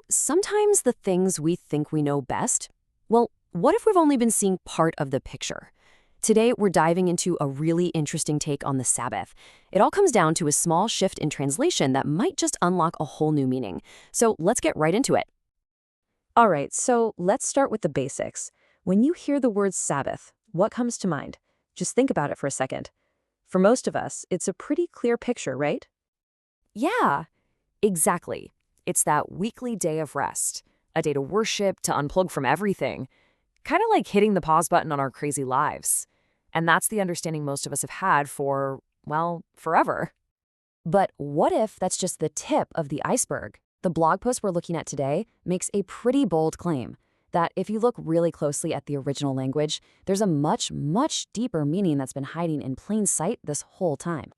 Sometimes the things we think we know best, well, what if we've only been seeing part of the picture? Today, we're diving into a really interesting take on the Sabbath. It all comes down to a small shift in translation that might just unlock a whole new meaning. So let's get right into it. All right, so let's start with the basics. When you hear the word Sabbath, what comes to mind? Just think about it for a second. For most of us, it's a pretty clear picture, right? Yeah, exactly. It's that weekly day of rest, a day to worship, to unplug from everything. Kind of like hitting the pause button on our crazy lives. And that's the understanding most of us have had for, well, forever. But what if that's just the tip of the iceberg? The blog post we're looking at today makes a pretty bold claim that if you look really closely at the original language, there's a much, much deeper meaning that's been hiding in plain sight this whole time.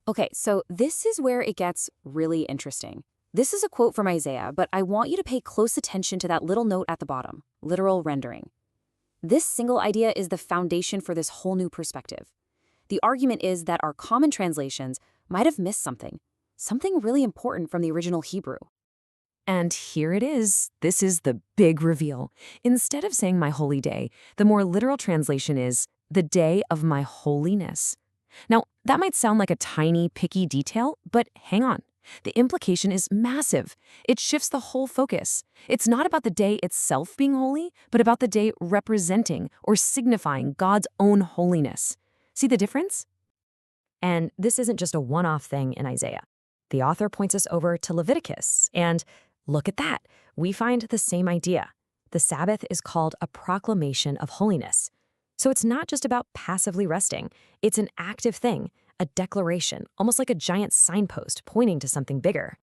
Okay, so this is where it gets really interesting. This is a quote from Isaiah, but I want you to pay close attention to that little note at the bottom, literal rendering. This single idea is the foundation for this whole new perspective. The argument is that our common translations might have missed something really important from the original Hebrew. And here it is. This is the big reveal. Instead of saying my holy day, the more literal translation is the day of my holiness. Now, that might sound like a tiny, picky detail, but hang on. The implication is massive. It shifts the whole focus. It's not about the day itself being holy, but about the day representing or signifying God's own holiness. See the difference? And this isn't just a one-off thing in Isaiah. The author points us over to Leviticus, and look at that. We find the same idea. The Sabbath is called a proclamation of holiness. So it's not just about passively resting. It's an active thing, a declaration, almost like a giant signpost pointing to something bigger.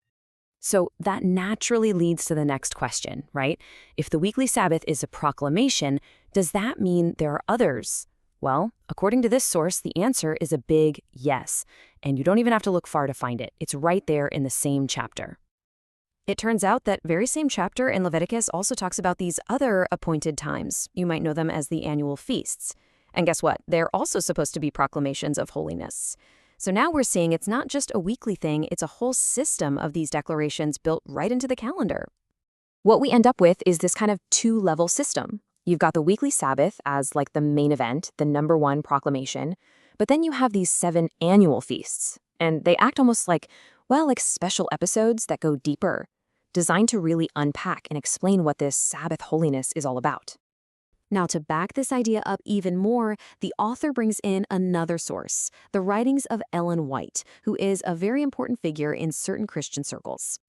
So that naturally leads to the next question, right? If the weekly Sabbath is a proclamation, does that mean there are others? Well, according to this source, the answer is a big yes. And you don't even have to look far to find it. It's right there in the same chapter. It turns out that very same chapter in Leviticus also talks about these other appointed times. You might know them as the annual feasts. And guess what? They're also supposed to be proclamations of holiness. So now we're seeing it's not just a weekly thing, it's a whole system of these declarations built right into the calendar. What we end up with is this kind of two-level system. You've got the weekly Sabbath as like the main event, the number one proclamation, but then you have these 7 annual feasts, and they act almost like special episodes that go deeper, designed to really unpack and explain what this Sabbath holiness is all about. Now, to back this idea up even more, the author brings in another source, the writings of Ellen White, who is a very important figure in certain Christian circles.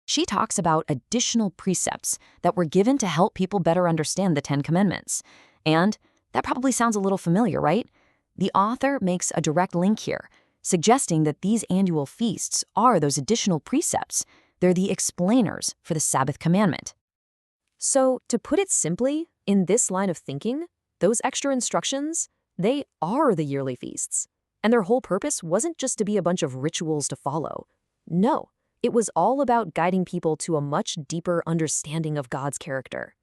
She talks about additional precepts that were given to help people better understand the 10 Commandments. And that probably sounds a little familiar, right? The author makes a direct link here, suggesting that these annual feasts are those additional precepts. They're the explainers for the Sabbath commandment. So, to put it simply, in this line of thinking, those extra instructions, they are the yearly feasts. And their whole purpose wasn't just to be a bunch of rituals to follow. No, it was all about guiding people to a much deeper understanding of God's character.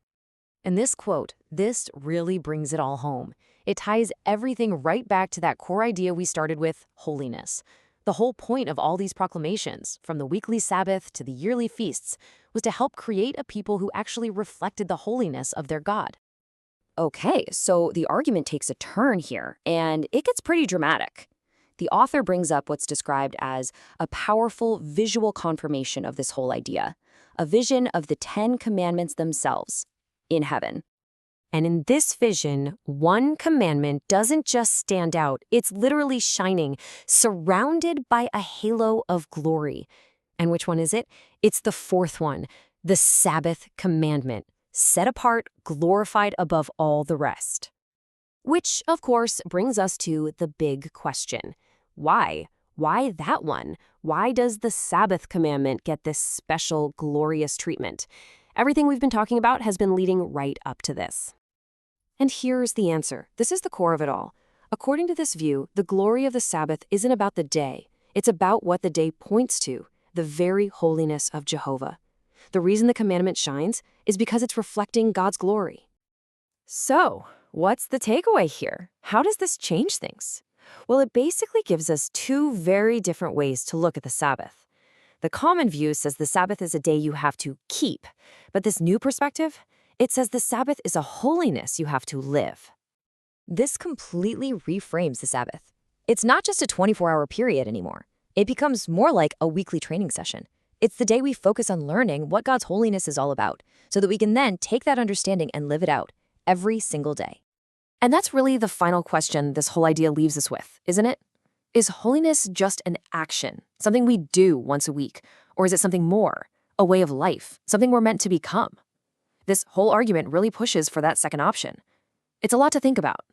And this quote, this really brings it all home. It ties everything right back to that core idea we started with, holiness. The whole point of all these proclamations, from the weekly Sabbath to the yearly feasts, was to help create a people who actually reflected the holiness of their God. Okay, so the argument takes a turn here, and it gets pretty dramatic. The author brings up what's described as a powerful visual confirmation of this whole idea, a vision of the 10 Commandments themselves in heaven. And in this vision, one commandment doesn't just stand out, it's literally shining, surrounded by a halo of glory. And which one is it? It's the 4th one, the Sabbath commandment, set apart, glorified above all the rest. Which, of course, brings us to the big question. Why? Why that one? Why does the Sabbath commandment get this special, glorious treatment? Everything we've been talking about has been leading right up to this. And here's the answer. This is the core of it all. According to this view, the glory of the Sabbath isn't about the day. It's about what the day points to, the very holiness of Jehovah. The reason the commandment shines is because it's reflecting God's glory. So, what's the takeaway here? How does this change things? Well, it basically gives us 2 very different ways to look at the Sabbath. The common view says the Sabbath is a day you have to keep, but this new perspective, it says the Sabbath is a holiness you have to live. This completely reframes the Sabbath. It's not just a 24-hour period anymore. It becomes more like a weekly training session. It's the day we focus on learning what God's holiness is all about, so that we can then take that understanding and live it out every single day. And that's really the final question this whole idea leaves us with, isn't it? Is holiness just an action, something we do once a week, or is it something more, a way of life, something we're meant to become? This whole argument really pushes for that second option. It's a lot to think about.